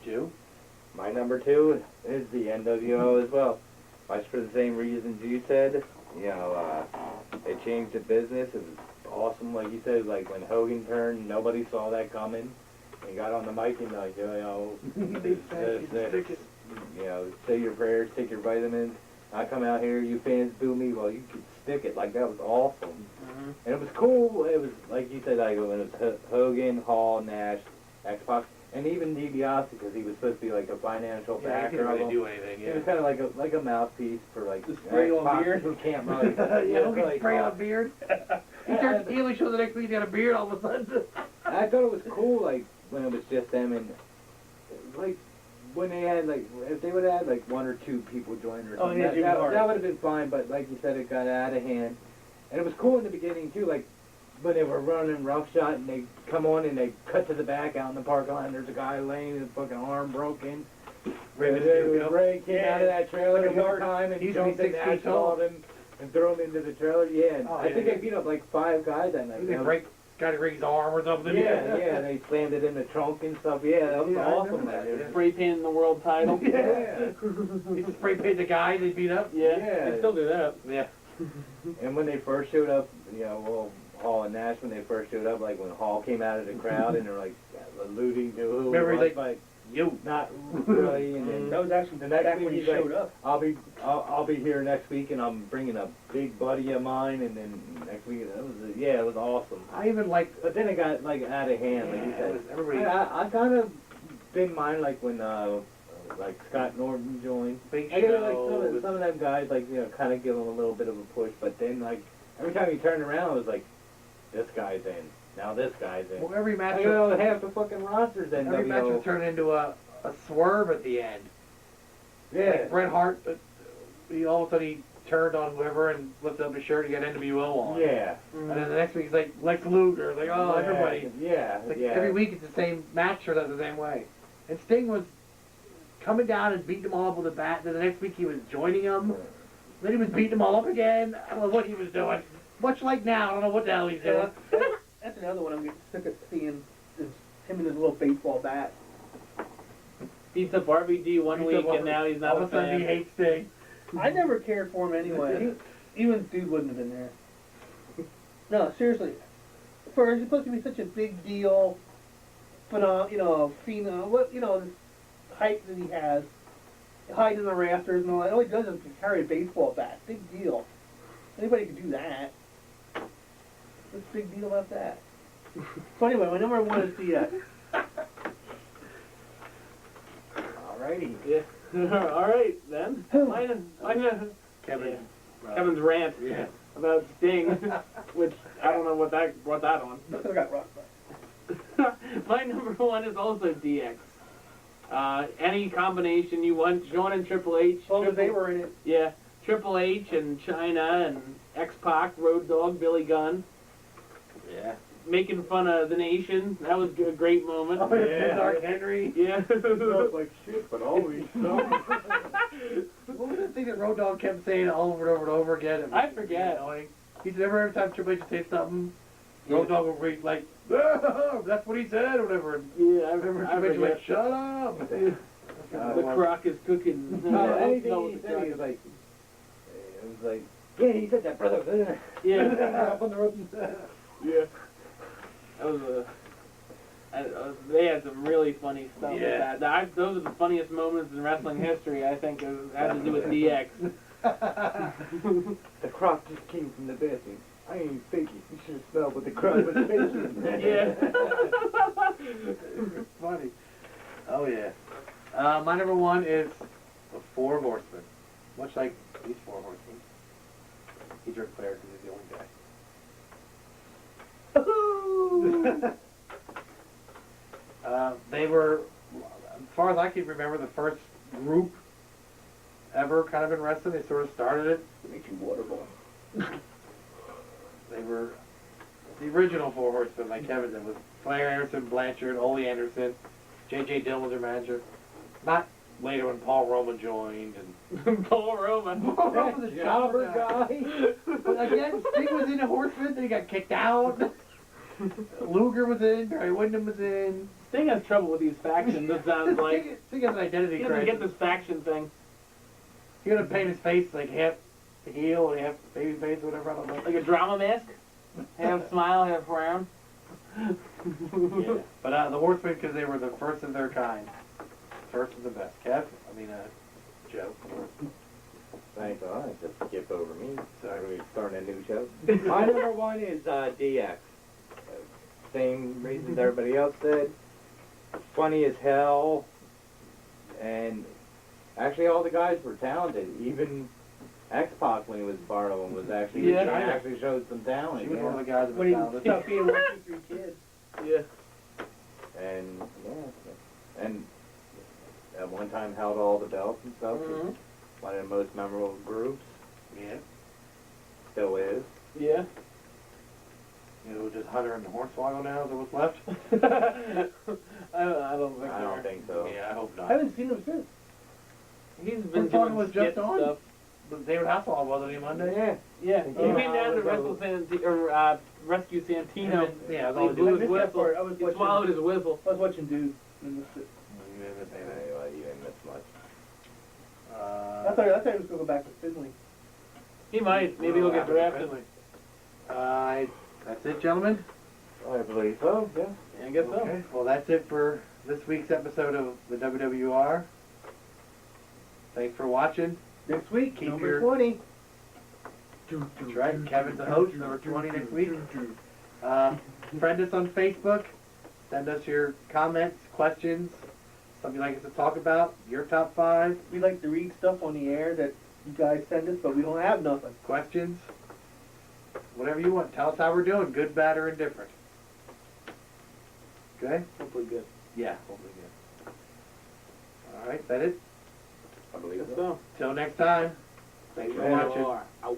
two? My number 2 is the NWO as well. Much for the same reasons you said. You know, it changed the business. It was awesome, like you said. Like when Hogan turned, nobody saw that coming. He got on the mic and like, you know, you know, say your prayers, take your vitamins. I come out here, you fans boo me. Well, you could stick it. Like that was awesome, and it was cool. It was like you said, like when it was Hogan, Hall, Nash, X-Pac. And even DiBiase, because he was supposed to be like a financial backer. He didn't really do anything, He was kind of like a mouthpiece for like the spray on beard. Who can't really, really spray on beard. He turns heel, he shows the next week he got a beard all of a sudden. I thought it was cool, like when it was just them, and like when they had like if they would have had like 1 or 2 people join or something, that would have been fine. But like you said, it got out of hand, and it was cool in the beginning too, like. When they were running roughshod and they come on and they cut to the back out in the parking lot and there's a guy laying his fucking arm broken. Ray came out of that trailer one time and jumped in Nash called him and threw him into the trailer. Yeah, and I think they beat up like 5 guys that night. They got to break his arm or something. Yeah, they slammed it in the trunk and stuff. Yeah, that was awesome. That. Spray painting the world title. Yeah. He just spray painted the guy they beat up. Yeah. They still do that. Yeah. And when they first showed up, you know, well, Hall and Nash, when they first showed up, like when Hall came out of the crowd and they're like alluding to who remember he was, like you, not really. And then that was actually the next week when he he's showed like, up. I'll be here next week and I'm bringing a big buddy of mine. And then next week it was awesome. I even liked, but then it got like out of hand. Like you said, everybody. I kind of didn't mind like when like Scott Norton joined. Big I get like Show. some of them guys like you know kind of give them a little bit of a push, but then like every time you turn around, it was like. This guy's in. Now this guy's in. Well, every match. You know, half the fucking roster's in. Every match was turned into a swerve at the end. Yeah. Like Bret Hart, he all of a sudden he turned on whoever and lifted up his shirt and got NWO on. Yeah. And then the next week he's like Lex Luger. Like, oh, everybody. Yeah. Like, every week it's the same match turned out the same way. And Sting was coming down and beating them all up with a bat. Then the next week he was joining them. Then he was beating them all up again. I don't know what he was doing. Much like now, I don't know what the hell he's doing. That's another one I'm getting sick of seeing, is him and his little baseball bat. Beats up RVD one week and now he's not all of a sudden he hates Sting. I never cared for him anyway. Even dude wouldn't have been there. No, seriously. For he's supposed to be such a big deal, phenom, you know, what you know, this height that he has, hiding in the rafters and all that. All he does is carry a baseball bat. Big deal. Anybody can do that. What's the big deal about that? So anyway, my number 1 is DX. Alrighty. Yeah. Alright, then. Kevin's rant about Sting, which I don't know what that brought that on. I got rock. My number 1 is also DX. Any combination you want, Shawn and Triple H. Well, they were in it. Yeah. Triple H and Chyna and X-Pac, Road Dogg, Billy Gunn. Yeah. Making fun of the Nation. That was a great moment. Oh, yeah. Dark Henry. Yeah. Smells like shit, but always smells. What was the thing that Road Dogg kept saying over and over and over again? I forget. He said every time Triple H would say something, Road Dogg would be like, oh, that's what he said, or whatever. Yeah, I remember I Triple H went, shut up. The crock is cooking. Anything he said, he was like, it was like, yeah, he said that, brother. Yeah. Up on the rope. Yeah. That was they had some really funny stuff with that. Those are the funniest moments in wrestling history, I think, had to do with DX. The crock just came from the bathroom. I ain't even faking. You should have smelled what the crock was faking. Yeah. It's funny. Oh, yeah. My number 1 is the 4 Horsemen. Much like these 4 Horsemen. He jerked Flair because he's the only guy. They were, as far as I can remember, the first group ever kind of in wrestling. They sort of started it. It makes you waterboy. They were the original 4 Horsemen, like Kevin said, with Flair Anderson, Blanchard, Ole Anderson, J.J. Dillon was their manager. Not later when Paul Roma joined. And Paul Roma. Paul Roma was a jobber guy. But again, Sting was in a Horseman, then he got kicked out. Luger was in, Barry Windham was in, Sting has trouble with these factions, it sounds like. Sting has an identity He doesn't crisis. get this faction thing. He gonna paint his face like half the heel and half baby face, whatever. I don't know. Like a drama mask? Half smile, half frown. Yeah. But the Horsemen, because they were the first of their kind. First and the best. Joe. Thanks, just skip over me. Sorry. We're starting a new show. My number one is DX. Same reasons everybody else said. Funny as hell. And actually all the guys were talented. Even X-Pac, when he was borrowing, was actually actually showed some talent. She was one of the guys that When was he talented. stopped being 1, 2, 3 kids. Yeah. And and at one time held all the belts and stuff. Mhm. One of the most memorable groups. Yeah. Still is. Yeah. Just Hunter and the Hornswoggle now is what's left? I don't think I don't think so. Yeah, I hope I not. haven't seen him since. He's been Hornswoggle doing was skit just on. stuff. But David Hasselhoff wasn't he Monday? Yeah. Yeah, he Yeah. came down to wrestle rescue Santino. Yeah, He blew his I missed that whistle. part. I was He watching- swallowed his whistle. I was watching Dude. I missed it. Anyway, you didn't miss much. I thought he was going to go back to Finley. He might. Maybe he'll get drafted. That's it, gentlemen? I believe so, yeah. Yeah, I guess so. Okay. Well, that's it for this week's episode of the WWR. Thanks for watching. Next week, Keep number your- 20. That's right. Kevin's the host, number 20 next week. Friend us on Facebook. Send us your comments, questions, something you'd like us to talk about, your top 5 We like to read stuff on the air that you guys send us, but we don't have nothing. questions. Whatever you want. Tell us how we're doing, good, bad, or indifferent. Okay? Hopefully good. Yeah, hopefully good. All right, that it? I believe Guess so. so. Till next time. Thanks for watching. Out.